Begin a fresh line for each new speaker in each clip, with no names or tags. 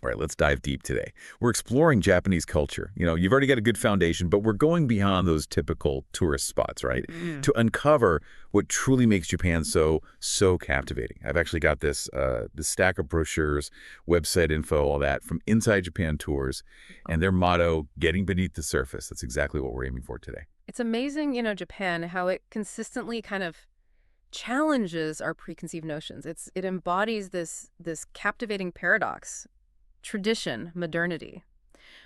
All right, let's dive deep today. We're exploring Japanese culture. You've already got a good foundation, but we're going beyond those typical tourist spots, right?
Mm.
To uncover what truly makes Japan so captivating. I've actually got this stack of brochures, website info, all that from Inside Japan Tours, and their motto, "Getting beneath the surface." That's exactly what we're aiming for today.
It's amazing, Japan, how it consistently kind of challenges our preconceived notions. It embodies this captivating paradox, tradition, modernity,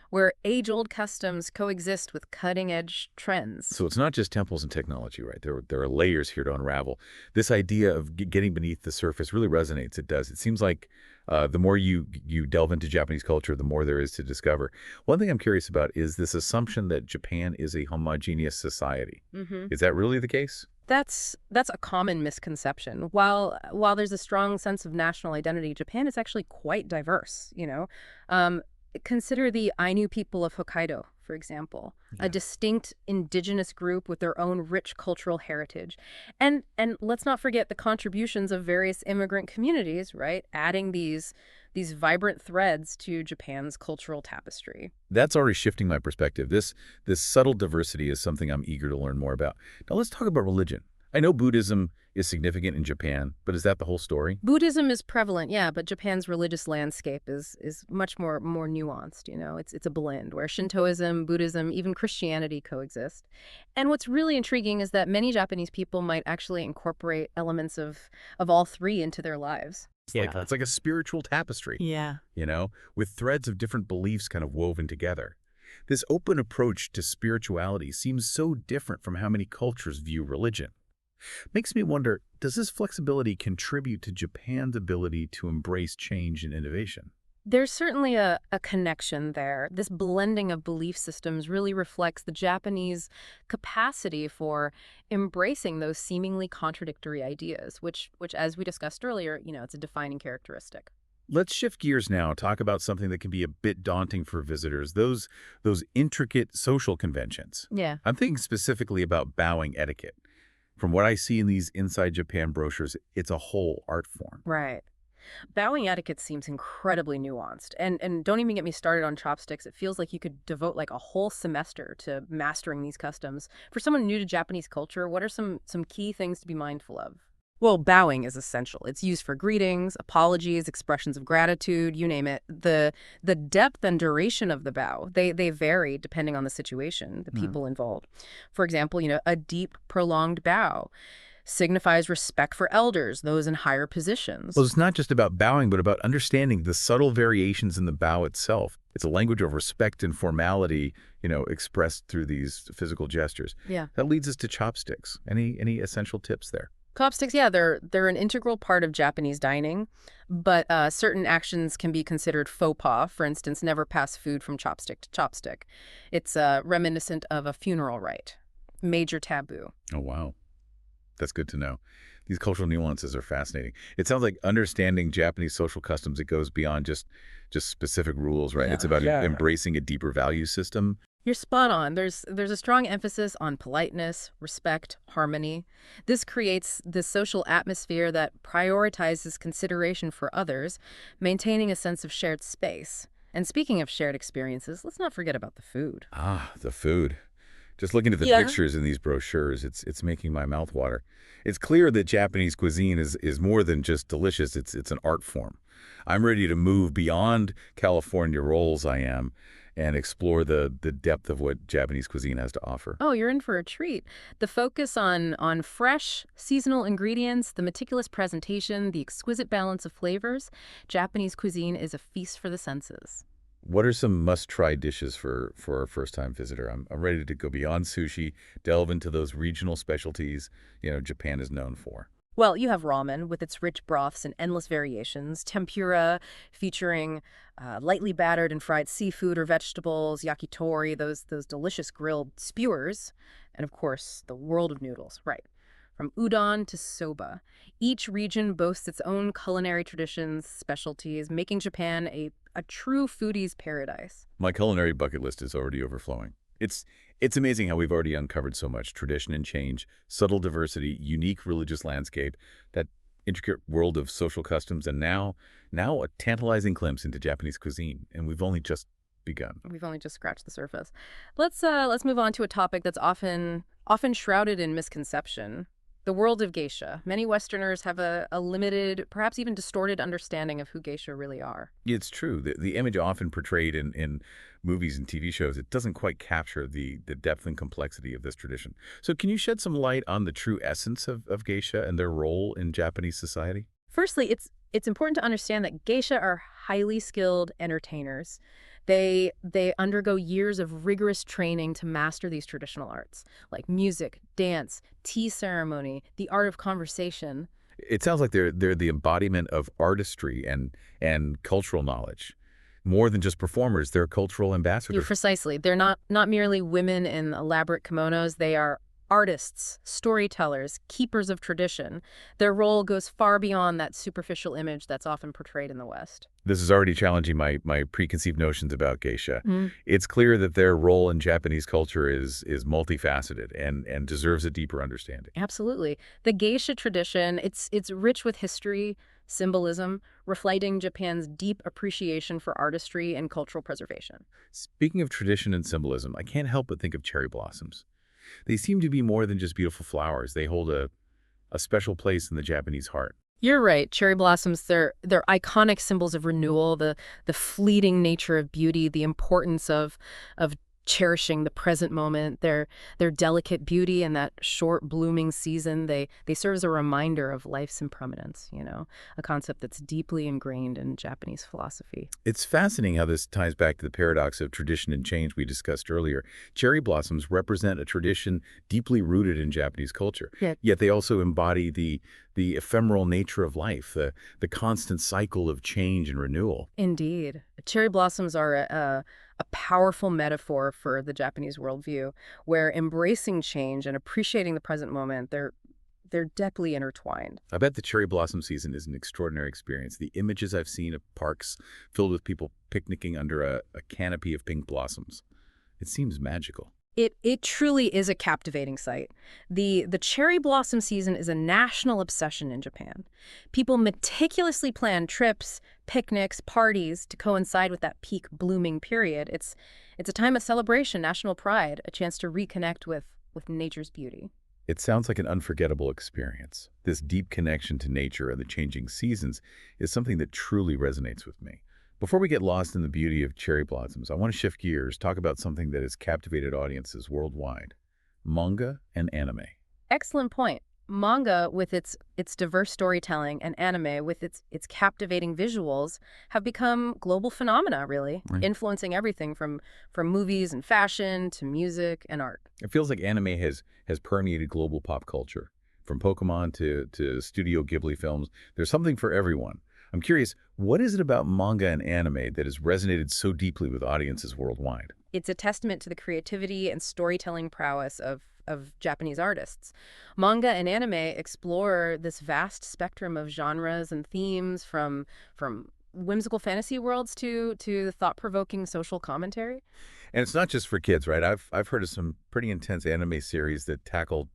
where age-old customs coexist with cutting-edge trends.
So it's not just temples and technology, right? There are layers here to unravel. This idea of getting beneath the surface really resonates. It does. It seems like the more you delve into Japanese culture, the more there is to discover. One thing I'm curious about is this assumption that Japan is a homogeneous society.
Hmm.
Is that really the case?
That's a common misconception. While there's a strong sense of national identity, Japan is actually quite diverse. Um, Consider the Ainu people of Hokkaido, for example, a
Yeah.
distinct indigenous group with their own rich cultural heritage. And let's not forget the contributions of various immigrant communities, right? Adding these vibrant threads to Japan's cultural tapestry.
That's already shifting my perspective. This subtle diversity is something I'm eager to learn more about. Now let's talk about religion. I know Buddhism is significant in Japan, but is that the whole story?
Buddhism is prevalent, yeah, but Japan's religious landscape is much more nuanced. It's a blend where Shintoism, Buddhism, even Christianity coexist. And what's really intriguing is that many Japanese people might actually incorporate elements of all three into their lives.
It's like a spiritual tapestry,
Yeah.
with threads of different beliefs kind of woven together. This open approach to spirituality seems so different from how many cultures view religion. Makes me wonder, does this flexibility contribute to Japan's ability to embrace change and innovation?
There's certainly a connection there. This blending of belief systems really reflects the Japanese capacity for embracing those seemingly contradictory ideas, which as we discussed earlier, it's a defining characteristic.
Let's shift gears now, talk about something that can be a bit daunting for visitors, those intricate social conventions.
Yeah.
I'm thinking specifically about bowing etiquette. From what I see in these Inside Japan brochures, it's a whole art form.
Right. Bowing etiquette seems incredibly nuanced. And don't even get me started on chopsticks. It feels like you could devote like a whole semester to mastering these customs. For someone new to Japanese culture, what are some key things to be mindful of? Well, bowing is essential. It's used for greetings, apologies, expressions of gratitude, you name it. The depth and duration of the bow, they vary depending on the situation, the
Hmm.
people involved. For example, a deep, prolonged bow signifies respect for elders, those in higher positions.
Well, it's not just about bowing, but about understanding the subtle variations in the bow itself. It's a language of respect and formality, expressed through these physical gestures.
Yeah.
That leads us to chopsticks. Any essential tips there?
Chopsticks, yeah, they're an integral part of Japanese dining, but certain actions can be considered faux pas. For instance, never pass food from chopstick to chopstick. It's reminiscent of a funeral rite. Major taboo.
Oh, wow. That's good to know. These cultural nuances are fascinating. It sounds like understanding Japanese social customs, it goes beyond just specific rules, right?
Yeah.
It's about
Yeah.
embracing a deeper value system.
You're spot on. There's a strong emphasis on politeness, respect, harmony. This creates this social atmosphere that prioritizes consideration for others, maintaining a sense of shared space. And speaking of shared experiences, let's not forget about the food.
Ah, the food. Just looking at the
Yeah.
pictures in these brochures, it's making my mouth water. It's clear that Japanese cuisine is more than just delicious. It's an art form. I'm ready to move beyond California rolls, I am, and explore the depth of what Japanese cuisine has to offer.
Oh, you're in for a treat. The focus on fresh, seasonal ingredients, the meticulous presentation, the exquisite balance of flavors. Japanese cuisine is a feast for the senses.
What are some must-try dishes for our first-time visitor? I'm ready to go beyond sushi, delve into those regional specialties, Japan is known for.
Well, you have ramen with its rich broths and endless variations, tempura featuring lightly battered and fried seafood or vegetables, yakitori, those delicious grilled skewers, and of course, the world of noodles, right? From udon to soba. Each region boasts its own culinary traditions, specialties, making Japan a true foodie's paradise.
My culinary bucket list is already overflowing. It's amazing how we've already uncovered so much tradition and change, subtle diversity, unique religious landscape. intricate world of social customs, and now a tantalizing glimpse into Japanese cuisine, and we've only just begun.
We've only just scratched the surface. Let's move on to a topic that's often shrouded in misconception. The world of geisha. Many Westerners have a limited, perhaps even distorted understanding of who geisha really are.
It's true. The image often portrayed in movies and TV shows, it doesn't quite capture the depth and complexity of this tradition. So can you shed some light on the true essence of geisha and their role in Japanese society?
Firstly, it's important to understand that geisha are highly skilled entertainers. They undergo years of rigorous training to master these traditional arts, like music, dance, tea ceremony, the art of conversation.
It sounds like they're the embodiment of artistry and cultural knowledge. More than just performers, they're cultural ambassadors.
Precisely. They're not merely women in elaborate kimonos. They are artists, storytellers, keepers of tradition. Their role goes far beyond that superficial image that's often portrayed in the West.
This is already challenging my preconceived notions about geisha.
Mm.
It's clear that their role in Japanese culture is multifaceted and deserves a deeper understanding.
Absolutely. The geisha tradition, it's rich with history, symbolism, reflecting Japan's deep appreciation for artistry and cultural preservation.
Speaking of tradition and symbolism, I can't help but think of cherry blossoms. They seem to be more than just beautiful flowers. They hold a special place in the Japanese heart.
You're right. Cherry blossoms, they're iconic symbols of renewal, the fleeting nature of beauty, the importance of cherishing the present moment, their delicate beauty and that short blooming season. They serve as a reminder of life's impermanence, a concept that's deeply ingrained in Japanese philosophy.
It's fascinating how this ties back to the paradox of tradition and change we discussed earlier. Cherry blossoms represent a tradition deeply rooted in Japanese culture,
Yeah.
yet they also embody the ephemeral nature of life, the constant cycle of change and renewal.
Indeed. Cherry blossoms are a powerful metaphor for the Japanese worldview, where embracing change and appreciating the present moment, they're deeply intertwined.
I bet the cherry blossom season is an extraordinary experience. The images I've seen of parks filled with people picnicking under a canopy of pink blossoms. It seems magical.
It truly is a captivating sight. The cherry blossom season is a national obsession in Japan. People meticulously plan trips, picnics, parties to coincide with that peak blooming period. It's a time of celebration, national pride, a chance to reconnect with nature's beauty.
It sounds like an unforgettable experience. This deep connection to nature and the changing seasons is something that truly resonates with me. Before we get lost in the beauty of cherry blossoms, I want to shift gears, talk about something that has captivated audiences worldwide: manga and anime.
Excellent point. Manga, with its diverse storytelling, and anime, with its captivating visuals, have become global phenomena, really,
Right.
influencing everything from movies and fashion to music and art.
It feels like anime has permeated global pop culture. From Pokemon to Studio Ghibli films, there's something for everyone. I'm curious, what is it about manga and anime that has resonated so deeply with audiences worldwide?
It's a testament to the creativity and storytelling prowess of Japanese artists. Manga and anime explore this vast spectrum of genres and themes from whimsical fantasy worlds to thought-provoking social commentary.
And it's not just for kids, right? I've heard of some pretty intense anime series that tackle,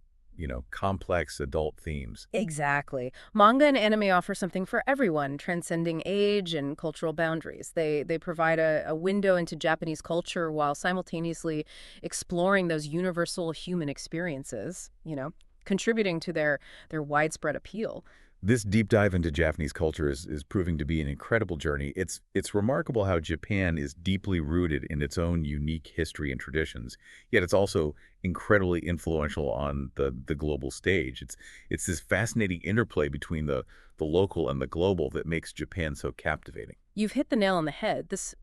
complex adult themes.
Exactly. Manga and anime offer something for everyone, transcending age and cultural boundaries. They provide a window into Japanese culture while simultaneously exploring those universal human experiences, contributing to their widespread appeal.
This deep dive into Japanese culture is proving to be an incredible journey. It's remarkable how Japan is deeply rooted in its own unique history and traditions, yet it's also incredibly influential on the global stage. It's this fascinating interplay between the local and the global that makes Japan so captivating.
You've hit the nail on the head. This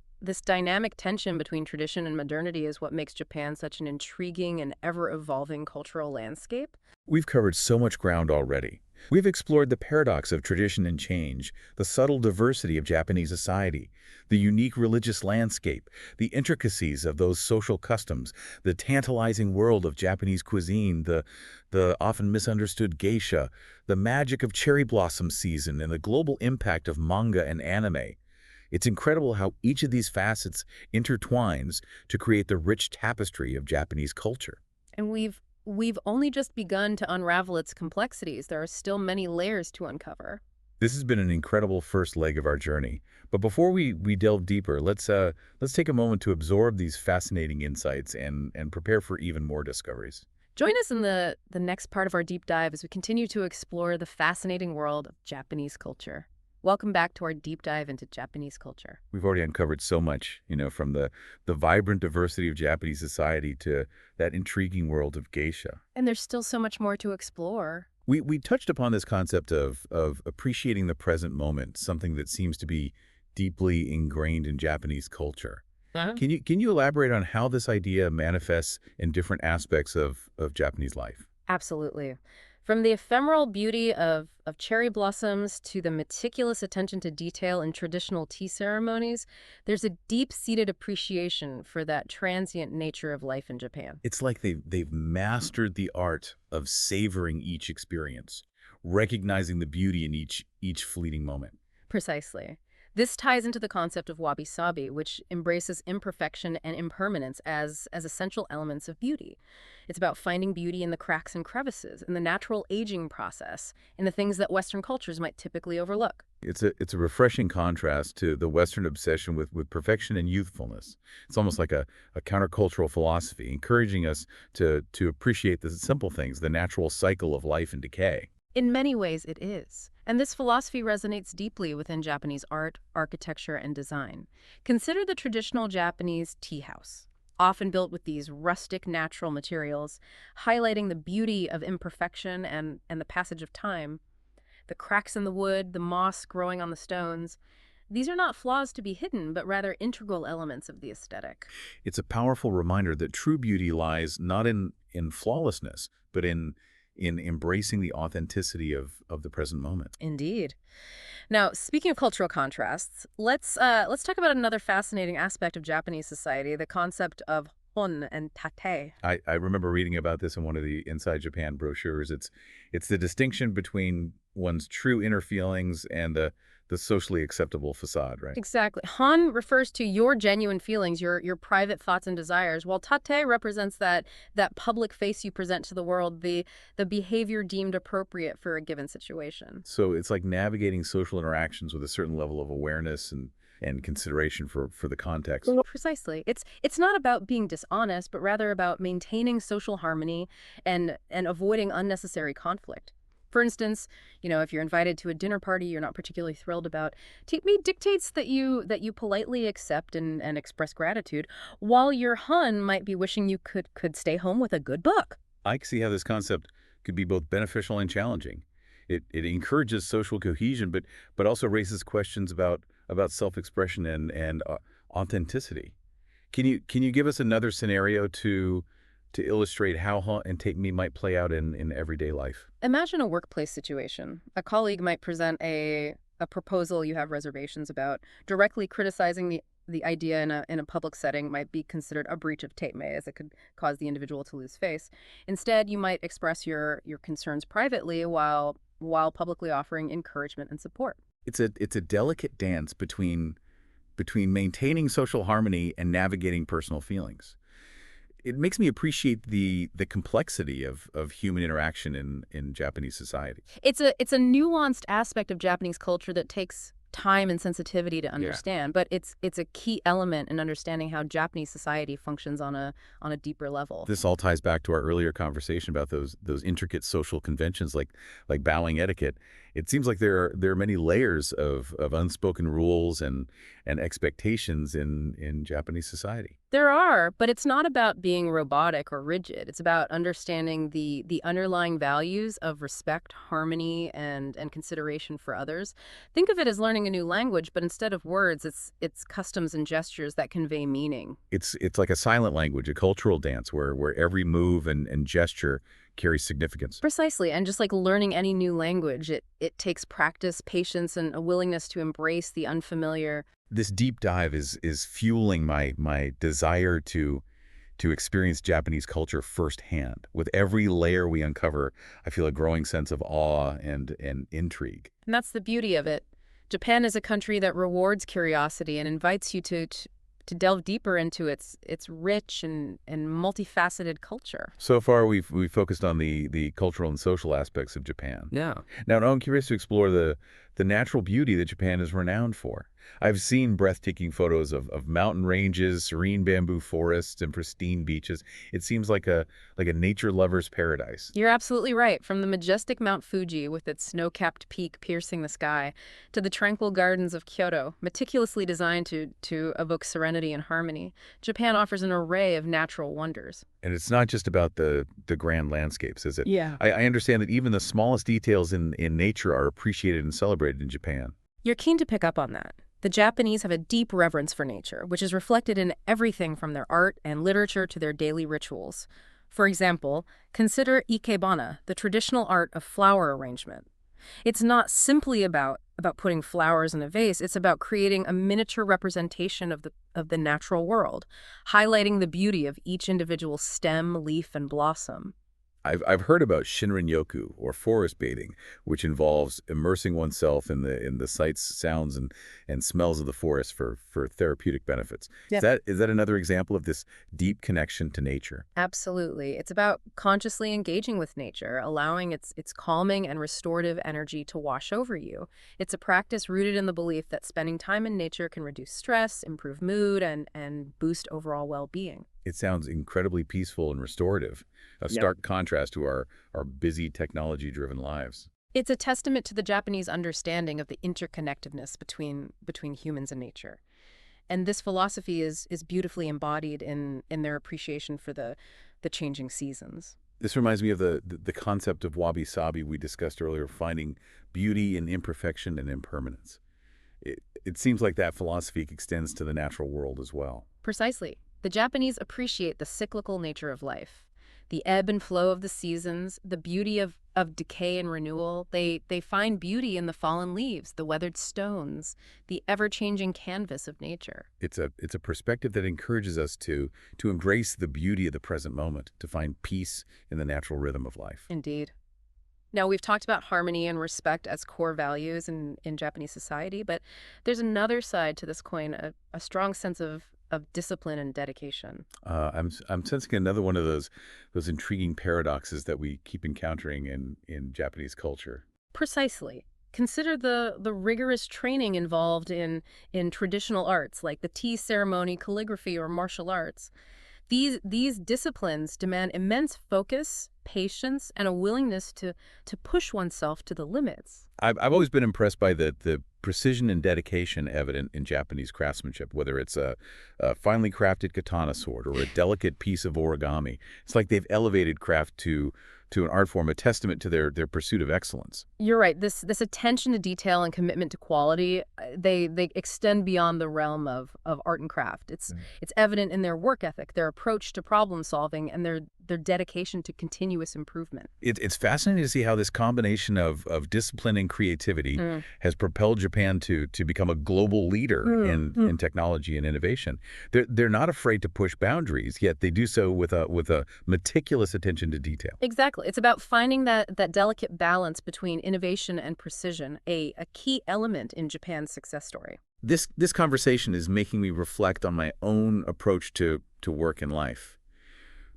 dynamic tension between tradition and modernity is what makes Japan such an intriguing and ever-evolving cultural landscape.
We've covered so much ground already. We've explored the paradox of tradition and change, the subtle diversity of Japanese society, the unique religious landscape, the intricacies of those social customs, the tantalizing world of Japanese cuisine, the often misunderstood geisha, the magic of cherry blossom season, and the global impact of manga and anime. It's incredible how each of these facets intertwines to create the rich tapestry of Japanese culture.
And we've we've only just begun to unravel its complexities. There are still many layers to uncover.
This has been an incredible first leg of our journey. But before we delve deeper, let's take a moment to absorb these fascinating insights and prepare for even more discoveries.
Join us in the next part of our deep dive as we continue to explore the fascinating world of Japanese culture. Welcome back to our deep dive into Japanese culture.
We've already uncovered so much, from the vibrant diversity of Japanese society to that intriguing world of geisha.
And there's still so much more to explore.
We touched upon this concept of appreciating the present moment, something that seems to be deeply ingrained in Japanese culture. Can you elaborate on how this idea manifests in different aspects of Japanese life?
Absolutely. From the ephemeral beauty of cherry blossoms to the meticulous attention to detail in traditional tea ceremonies, there's a deep-seated appreciation for that transient nature of life in Japan.
It's like they've mastered the art of savoring each experience, recognizing the beauty in each fleeting moment.
Precisely. This ties into the concept of wabi-sabi, which embraces imperfection and impermanence as essential elements of beauty. It's about finding beauty in the cracks and crevices, in the natural aging process, in the things that Western cultures might typically overlook.
It's a refreshing contrast to the Western obsession with perfection and youthfulness. It's almost like a countercultural philosophy, encouraging us to appreciate the simple things, the natural cycle of life and decay.
In many ways, it is. And this philosophy resonates deeply within Japanese art, architecture, and design. Consider the traditional Japanese tea house, often built with these rustic natural materials, highlighting the beauty of imperfection and the passage of time. The cracks in the wood, the moss growing on the stones, these are not flaws to be hidden, but rather integral elements of the aesthetic.
It's a powerful reminder that true beauty lies not in flawlessness, but in embracing the authenticity of the present moment.
Indeed. Now, speaking of cultural contrasts, let's talk about another fascinating aspect of Japanese society, the concept of hon and tate.
I remember reading about this in one of the Inside Japan brochures. It's the distinction between one's true inner feelings and the socially acceptable facade, right?
Exactly. Han refers to your genuine feelings, your private thoughts and desires, while tate represents that public face you present to the world, the behavior deemed appropriate for a given situation.
So it's like navigating social interactions with a certain level of awareness and consideration for the context.
Precisely. It's not about being dishonest, but rather about maintaining social harmony and avoiding unnecessary conflict. For instance, if you're invited to a dinner party you're not particularly thrilled about, Take Me dictates that you politely accept and express gratitude, while your hun might be wishing you could stay home with a good book.
I can see how this concept could be both beneficial and challenging. It encourages social cohesion, but also raises questions about self-expression and authenticity. Can you give us another scenario to illustrate how Hunt and Take Me might play out in everyday life?
Imagine a workplace situation. A colleague might present a proposal you have reservations about. Directly criticizing the idea in a public setting might be considered a breach of Tateme, as it could cause the individual to lose face. Instead, you might express your concerns privately while publicly offering encouragement and support.
It's a delicate dance between maintaining social harmony and navigating personal feelings. It makes me appreciate the complexity of human interaction in Japanese society.
It's a nuanced aspect of Japanese culture that takes time and sensitivity to understand, but it's a key element in understanding how Japanese society functions on a deeper level.
This all ties back to our earlier conversation about those intricate social conventions like bowing etiquette. It seems like there are many layers of unspoken rules and expectations in Japanese society.
There are, but it's not about being robotic or rigid. It's about understanding the underlying values of respect, harmony, and consideration for others. Think of it as learning a new language, but instead of words, it's customs and gestures that convey meaning.
It's like a silent language, a cultural dance where every move and gesture carries significance.
Precisely, and just like learning any new language, it takes practice, patience, and a willingness to embrace the unfamiliar.
This deep dive is fueling my desire to experience Japanese culture firsthand. With every layer we uncover, I feel a growing sense of awe and intrigue.
And that's the beauty of it. Japan is a country that rewards curiosity and invites you to delve deeper into its rich and multifaceted culture.
So far, we've focused on the cultural and social aspects of Japan.
Yeah.
Now I'm curious to explore the natural beauty that Japan is renowned for. I've seen breathtaking photos of mountain ranges, serene bamboo forests, and pristine beaches. It seems like a nature lover's paradise.
You're absolutely right. From the majestic Mount Fuji with its snow-capped peak piercing the sky to the tranquil gardens of Kyoto, meticulously designed to evoke serenity and harmony, Japan offers an array of natural wonders.
And it's not just about the grand landscapes, is it?
Yeah.
I understand that even the smallest details in nature are appreciated and celebrated in Japan.
You're keen to pick up on that. The Japanese have a deep reverence for nature, which is reflected in everything from their art and literature to their daily rituals. For example, consider ikebana, the traditional art of flower arrangement. It's not simply about putting flowers in a vase, it's about creating a miniature representation of the natural world, highlighting the beauty of each individual stem, leaf, and blossom.
I've heard about Shinrin-yoku, or forest bathing, which involves immersing oneself in the sights, sounds, and smells of the forest for therapeutic benefits.
Yep.
Is that another example of this deep connection to nature?
Absolutely. It's about consciously engaging with nature, allowing its calming and restorative energy to wash over you. It's a practice rooted in the belief that spending time in nature can reduce stress, improve mood, and boost overall well-being.
It sounds incredibly peaceful and restorative, a stark contrast to our busy, technology-driven lives.
It's a testament to the Japanese understanding of the interconnectedness between humans and nature. And this philosophy is beautifully embodied in their appreciation for the changing seasons.
This reminds me of the concept of wabi-sabi we discussed earlier, finding beauty in imperfection and impermanence. It seems like that philosophy extends to the natural world as well.
Precisely. The Japanese appreciate the cyclical nature of life, the ebb and flow of the seasons, the beauty of decay and renewal. They find beauty in the fallen leaves, the weathered stones, the ever-changing canvas of nature.
It's a perspective that encourages us to embrace the beauty of the present moment, to find peace in the natural rhythm of life.
Indeed. Now, we've talked about harmony and respect as core values in Japanese society, but there's another side to this coin, a strong sense of discipline and dedication.
I'm sensing another one of those intriguing paradoxes that we keep encountering in Japanese culture.
Precisely. Consider the rigorous training involved in traditional arts like the tea ceremony, calligraphy, or martial arts. These disciplines demand immense focus, patience, and a willingness to push oneself to the limits.
I've always been impressed by the precision and dedication evident in Japanese craftsmanship, whether it's a finely crafted katana sword or a delicate piece of origami. It's like they've elevated craft to an art form, a testament to their pursuit of excellence.
You're right. This attention to detail and commitment to quality, they extend beyond the realm of art and craft. It's evident in their work ethic, their approach to problem solving, and their dedication to continuous improvement.
It's fascinating to see how this combination of discipline and creativity has propelled Japan to become a global leader in technology and innovation. They're not afraid to push boundaries, yet they do so with a meticulous attention to detail.
Exactly. It's about finding that delicate balance between innovation and precision, a key element in Japan's success story.
This conversation is making me reflect on my own approach to work and life.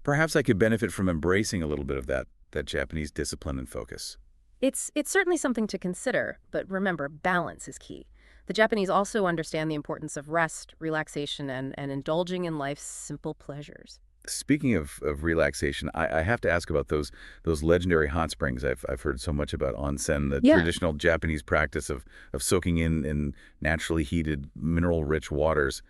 Perhaps I could benefit from embracing a little bit of that Japanese discipline and focus.
It's certainly something to consider, but remember, balance is key. The Japanese also understand the importance of rest, relaxation, and indulging in life's simple pleasures.
Speaking of relaxation, I have to ask about those legendary hot springs. I've heard so much about onsen, the traditional Japanese practice of soaking in naturally heated, mineral-rich waters.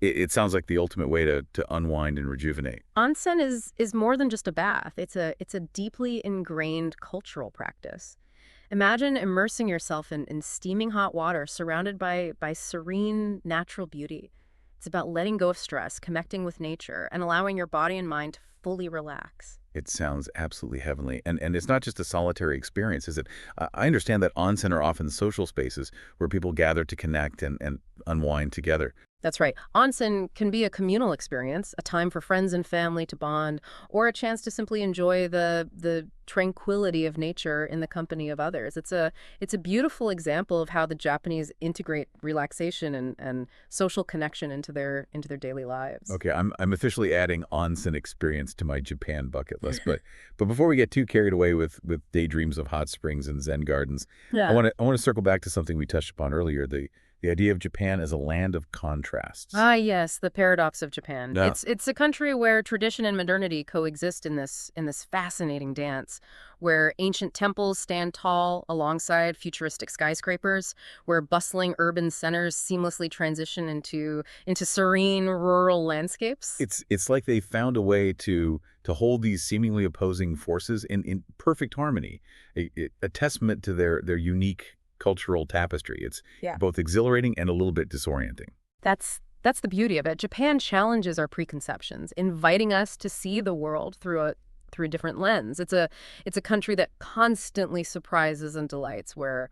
It sounds like the ultimate way to unwind and rejuvenate.
Onsen is more than just a bath. It's a deeply ingrained cultural practice. Imagine immersing yourself in steaming hot water surrounded by serene natural beauty. It's about letting go of stress, connecting with nature, and allowing your body and mind to fully relax.
It sounds absolutely heavenly. And it's not just a solitary experience, is it? I understand that onsen are often social spaces where people gather to connect and unwind together.
That's right. Onsen can be a communal experience, a time for friends and family to bond, or a chance to simply enjoy the tranquility of nature in the company of others. It's a beautiful example of how the Japanese integrate relaxation and social connection into their daily lives.
Okay, I'm officially adding onsen experience to my Japan bucket list, but before we get too carried away with daydreams of hot springs and Zen gardens,
Yeah.
I want to circle back to something we touched upon earlier, the idea of Japan as a land of contrasts.
Ah, yes, the paradox of Japan.
Yeah.
It's a country where tradition and modernity coexist in this fascinating dance, where ancient temples stand tall alongside futuristic skyscrapers, where bustling urban centers seamlessly transition into serene rural landscapes.
It's like they found a way to hold these seemingly opposing forces in perfect harmony, a testament to their unique cultural tapestry. It's
Yeah.
both exhilarating and a little bit disorienting.
That's the beauty of it. Japan challenges our preconceptions, inviting us to see the world through a different lens. It's a country that constantly surprises and delights, where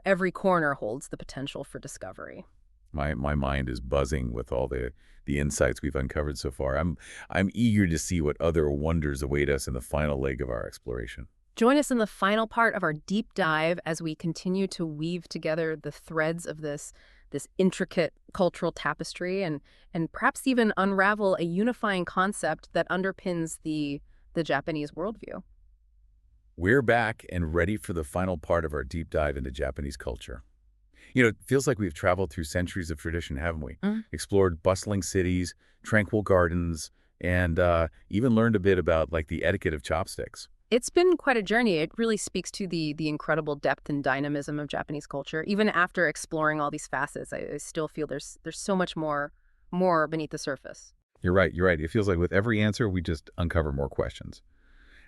every corner holds the potential for discovery.
My mind is buzzing with all the insights we've uncovered so far. I'm eager to see what other wonders await us in the final leg of our exploration.
Join us in the final part of our deep dive as we continue to weave together the threads of this intricate cultural tapestry and perhaps even unravel a unifying concept that underpins the Japanese worldview.
We're back and ready for the final part of our deep dive into Japanese culture. It feels like we've traveled through centuries of tradition, haven't we?
Mm.
Explored bustling cities, tranquil gardens, and even learned a bit about like the etiquette of chopsticks.
It's been quite a journey. It really speaks to the incredible depth and dynamism of Japanese culture. Even after exploring all these facets, I still feel there's so much more beneath the surface.
You're right, you're right. It feels like with every answer, we just uncover more questions.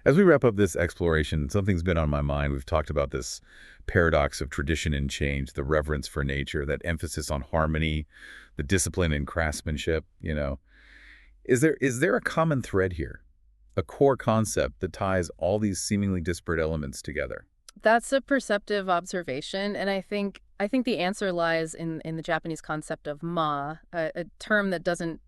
As we wrap up this exploration, something's been on my mind. We've talked about this paradox of tradition and change, the reverence for nature, that emphasis on harmony, the discipline and craftsmanship. Is there a common thread here? A core concept that ties all these seemingly disparate elements together?
That's a perceptive observation, and I think the answer lies in the Japanese concept of ma, a term that doesn't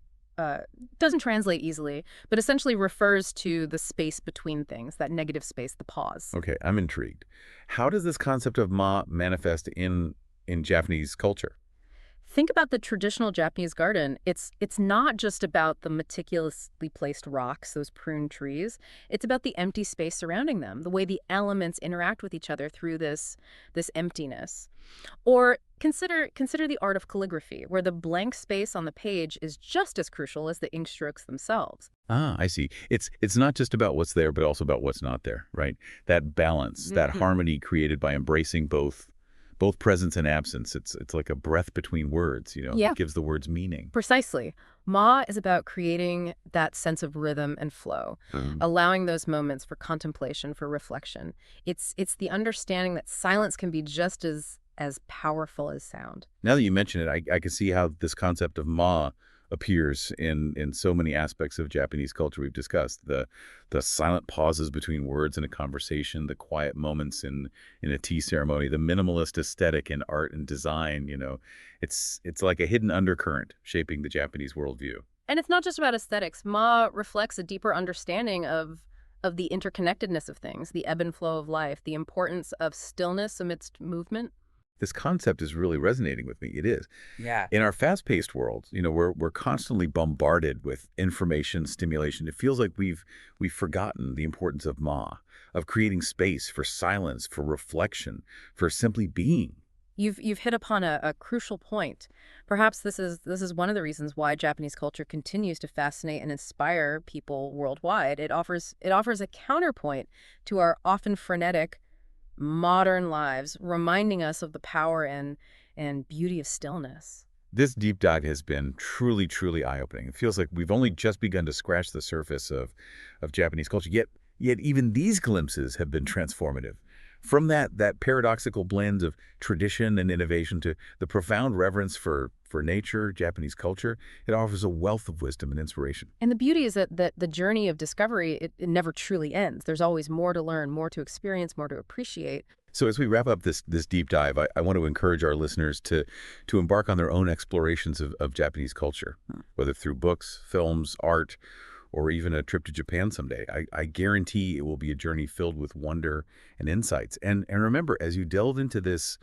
translate easily, but essentially refers to the space between things, that negative space, the pause.
Okay, I'm intrigued. How does this concept of ma manifest in Japanese culture?
Think about the traditional Japanese garden. It's not just about the meticulously placed rocks, those pruned trees. It's about the empty space surrounding them, the way the elements interact with each other through this emptiness. Or consider the art of calligraphy, where the blank space on the page is just as crucial as the ink strokes themselves.
Ah, I see. It's not just about what's there, but also about what's not there, right? That balance, that
Hmm.
harmony created by embracing both presence and absence. It's like a breath between words,
Yeah,
that gives the words meaning.
precisely. Ma is about creating that sense of rhythm and flow, allowing those moments for contemplation, for reflection. It's the understanding that silence can be just as powerful as sound.
Now that you mention it, I can see how this concept of ma appears in so many aspects of Japanese culture we've discussed. The silent pauses between words in a conversation, the quiet moments in a tea ceremony, the minimalist aesthetic in art and design. It's like a hidden undercurrent shaping the Japanese worldview.
And it's not just about aesthetics. Ma reflects a deeper understanding of the interconnectedness of things, the ebb and flow of life, the importance of stillness amidst movement.
This concept is really resonating with me. It is.
Yeah.
In our fast-paced world, we're constantly bombarded with information, stimulation. It feels like we've forgotten the importance of ma, of creating space for silence, for reflection, for simply being.
You've hit upon a crucial point. Perhaps this is one of the reasons why Japanese culture continues to fascinate and inspire people worldwide. It offers a counterpoint to our often frenetic modern lives, reminding us of the power and beauty of stillness.
This deep dive has been truly, truly eye-opening. It feels like we've only just begun to scratch the surface of Japanese culture. Yet even these glimpses have been transformative. From that paradoxical blend of tradition and innovation to the profound reverence for nature, Japanese culture, it offers a wealth of wisdom and inspiration.
And the beauty is that the journey of discovery, it never truly ends. There's always more to learn, more to experience, more to appreciate.
So as we wrap up this deep dive, I want to encourage our listeners to embark on their own explorations of Japanese culture, whether through books, films, art, or even a trip to Japan someday. I guarantee it will be a journey filled with wonder and insights. And remember, as you delve into this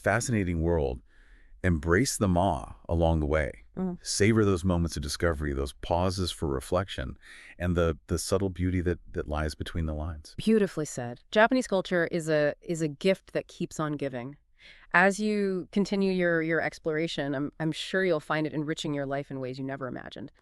fascinating world, embrace the awe along the way.
Mm.
Savor those moments of discovery, those pauses for reflection, and the subtle beauty that lies between the lines.
Beautifully said. Japanese culture is a gift that keeps on giving. As you continue your exploration, I'm sure you'll find it enriching your life in ways you never imagined.